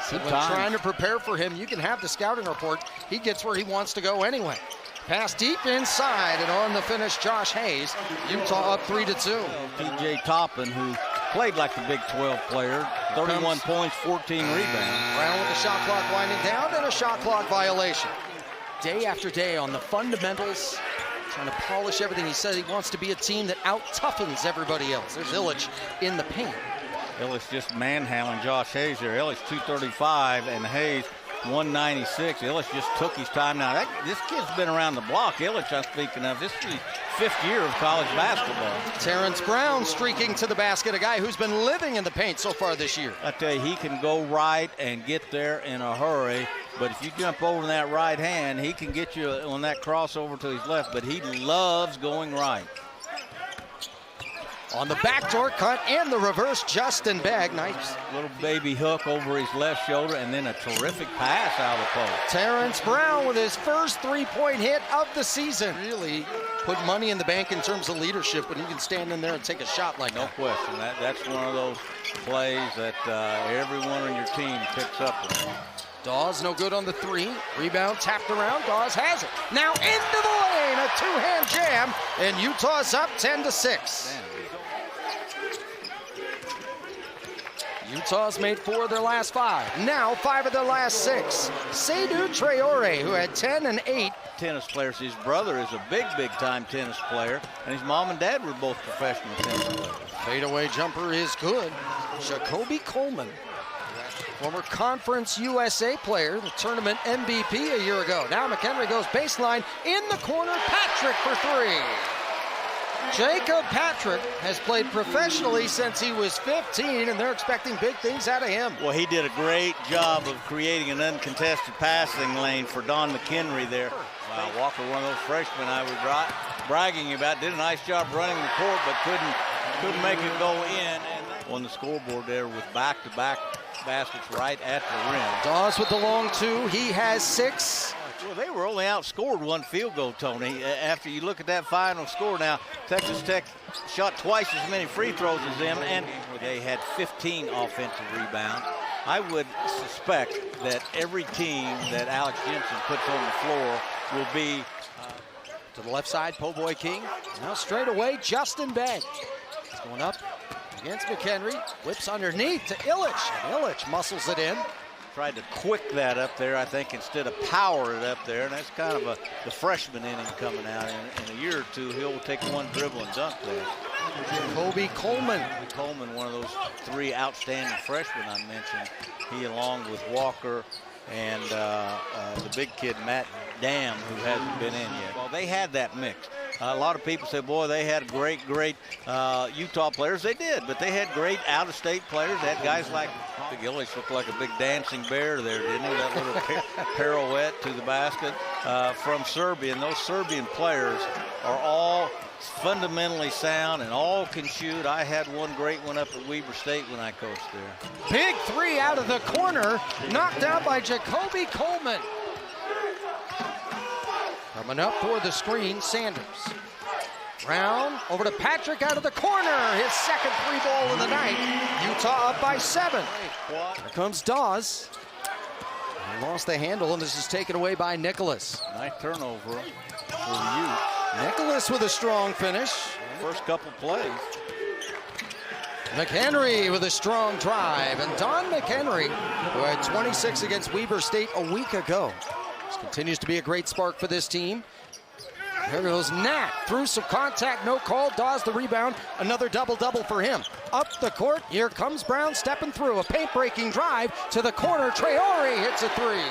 Trying to prepare for him. You can have the scouting report. He gets where he wants to go anyway. Pass deep inside, and on the finish, Josh Hayes. Utah up 3-2. T.J. Toppin, who played like the Big 12 player, 31 points, 14 rebounds. Brown with the shot clock winding down and a shot clock violation. Day after day on the fundamentals, trying to polish everything. He says he wants to be a team that out-toughens everybody else. There's Illich in the paint. Illich just manhandling Josh Hayes there. Illich 235 and Hayes 196. Illich just took his time. Now, this kid's been around the block. Illich, I'm speaking of. This is his 5th year of college basketball. Terrence Brown streaking to the basket, a guy who's been living in the paint so far this year. I tell you, he can go right and get there in a hurry. But if you jump over that right hand, he can get you on that crossover to his left. But he loves going right. On the backdoor cut and the reverse, Justin Begg. Nice little baby hook over his left shoulder, and then a terrific pass out of the post. Terrence Brown with his first three-point hit of the season. Really put money in the bank in terms of leadership when you can stand in there and take a shot like that. No question. That's one of those plays that everyone on your team picks up on. Dawes no good on the three. Rebound tapped around. Dawes has it. Now into the lane. A two-hand jam, and Utah's up 10-6. Utah's made 4 of their last 5. Now 5 of their last 6. Seydou Traoré, who had 10 and 8. Tennis players. His brother is a big-time tennis player, and his mom and dad were both professional tennis players. Fadeaway jumper is good. Jacoby Coleman, former Conference USA player, the tournament MVP a year ago. Now McHenry goes baseline in the corner. Patrick for 3. Jacob Patrick has played professionally since he was 15, and they're expecting big things out of him. Well, he did a great job of creating an uncontested passing lane for Don McHenry there. Wow, Walker, one of those freshmen I was bragging about, did a nice job running the court, but couldn't make it go in. And on the scoreboard there with back-to-back baskets right at the rim. Dawes with the long 2. He has 6. Well, they were only outscored 1 field goal, Tony. After you look at that final score now, Texas Tech shot twice as many free throws as them, and they had 15 offensive rebounds. I would suspect that every team that Alex Jensen puts on the floor will be to the left side. Po Boy King. Now straight away, Justin Begg. He's going up against McHenry. Whips underneath to Illich. And Illich muscles it in. Tried to quick that up there, I think, instead of power it up there. And that's kind of the freshman inning coming out. In a year or two, he'll take one dribble and dunk there. Jacoby Coleman. Coleman, one of those 3 outstanding freshmen I mentioned. He, along with Walker and the big kid, Matt Dam, who hasn't been in yet. Well, they had that mix. A lot of people say, boy, they had great Utah players. They did, but they had great out-of-state players. They had guys like Big Illich, looked like a big dancing bear there, didn't he? That little pirouette to the basket from Serbia. And those Serbian players are all fundamentally sound and all can shoot. I had one great one up at Weber State when I coached there. Big 3 out of the corner, knocked out by Jacoby Coleman. Coming up for the screen, Sanders. Brown over to Patrick out of the corner. His second 3 ball of the night. Utah up by 7. Here comes Dawes. He lost the handle, and this is taken away by Nicholas. Nice turnover for the Utes. Nicholas with a strong finish. First couple plays. McHenry with a strong drive. And Don McHenry, who had 26 against Weber State a week ago. This continues to be a great spark for this team. There goes Nat through some contact, no call. Dawes the rebound, another double-double for him. Up the court, here comes Brown stepping through. A paint-breaking drive to the corner. Traoré hits a 3.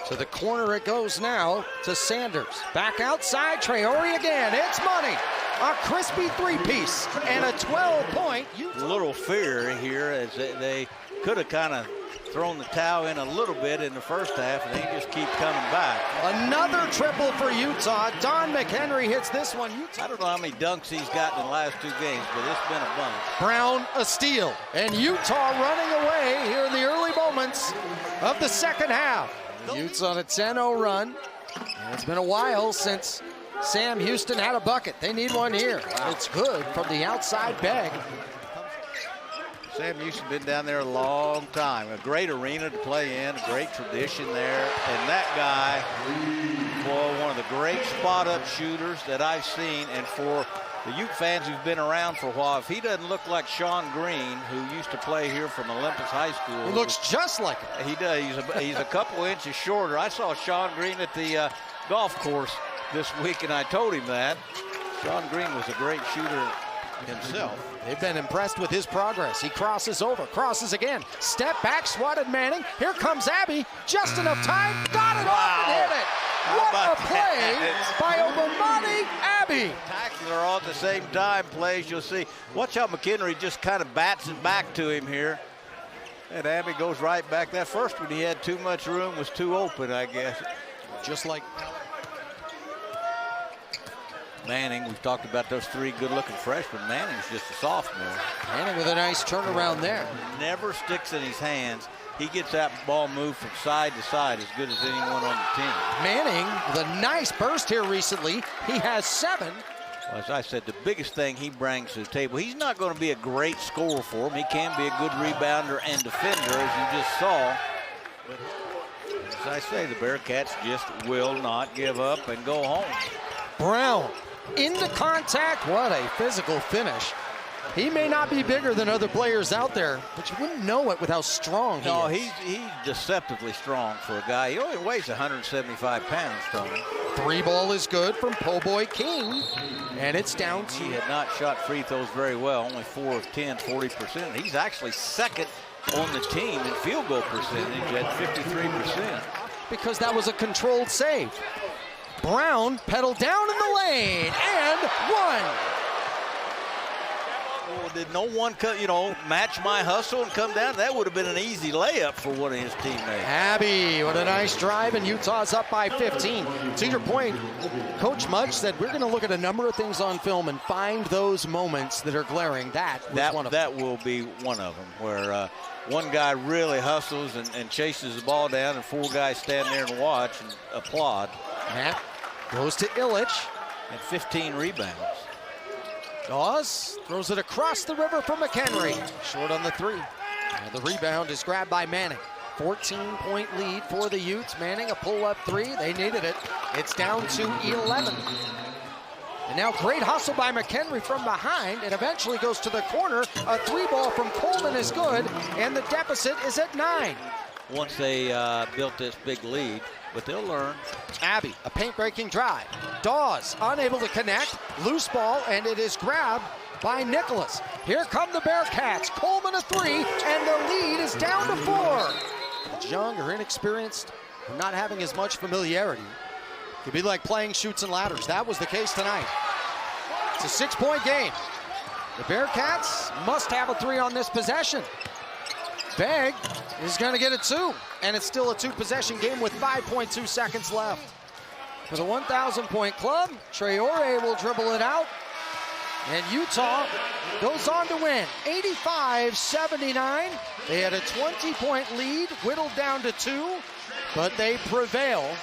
To the corner it goes now to Sanders. Back outside, Traoré again. It's money. A crispy 3-piece and a 12-point. A little fear here as they could have kind of thrown the towel in a little bit in the first half, and they just keep coming back. Another triple for Utah. Don McHenry hits this one. I don't know how many dunks he's gotten in the last 2 games, but it's been a bunch. Brown a steal, and Utah running away here in the early moments of the second half. Utes on a 10-0 run, and it's been a while since Sam Houston had a bucket. They need one here. It's good from the outside bag. Sam Houston been down there a long time. A great arena to play in, a great tradition there. And that guy, boy, one of the great spot-up shooters that I've seen. And for the Ute fans who've been around for a while, if he doesn't look like Sean Green, who used to play here from Olympus High School. He looks just like him. He does. He's a couple inches shorter. I saw Sean Green at the golf course this week, and I told him that. Sean Green was a great shooter himself. They've been impressed with his progress. He crosses over, crosses again. Step back, swatted Manning. Here comes Abby. Just enough time. Got it off and hit it. What a play by Obamani Abby. Spectacular all at the same time plays. You'll see. Watch how McHenry just kind of bats it back to him here. And Abby goes right back. That first one, he had too much room, was too open, I guess. Just like Manning. We've talked about those three good-looking freshmen. Manning's just a sophomore. Manning with a nice turnaround there. Never sticks in his hands. He gets that ball moved from side to side as good as anyone on the team. Manning with a nice burst here recently. He has 7. Well, as I said, the biggest thing he brings to the table, he's not going to be a great scorer for him. He can be a good rebounder and defender, as you just saw. But as I say, the Bearcats just will not give up and go home. Brown into contact. What a physical finish. He may not be bigger than other players out there, but you wouldn't know it with how strong he is. He's deceptively strong for a guy. He only weighs 175 pounds, Tony. 3 ball is good from Po' Boy King, and it's down to... He had not shot free throws very well, only 4 of 10, 40%. He's actually second on the team in field goal percentage at 53%. Because that was a controlled save. Brown pedaled down in the lane and one. Well, did no one match my hustle and come down? That would have been an easy layup for one of his teammates. Abby, what a nice drive, and Utah's up by 15. To your point, Coach Mudge said we're going to look at a number of things on film and find those moments that are glaring. That will be one of them, where one guy really hustles and chases the ball down, and 4 guys stand there and watch and applaud. Matt goes to Illich. And 15 rebounds. Dawes throws it across the river from McHenry. Short on the 3. And the rebound is grabbed by Manning. 14-point lead for the Utes. Manning a pull-up 3. They needed it. It's down to 11. And now great hustle by McHenry from behind. It eventually goes to the corner. A 3 ball from Coleman is good. And the deficit is at 9. Once they built this big lead, but they'll learn. Abby, a paint-breaking drive. Dawes unable to connect. Loose ball, and it is grabbed by Nicholas. Here come the Bearcats. Coleman a 3, and the lead is down to 4. Young or inexperienced, or not having as much familiarity. Could be like playing chutes and ladders. That was the case tonight. It's a 6-point game. The Bearcats must have a 3 on this possession. Begg is going to get a 2, and it's still a 2-possession game with 5.2 seconds left. For the 1,000-point club, Traore will dribble it out, and Utah goes on to win 85-79. They had a 20-point lead, whittled down to 2, but they prevail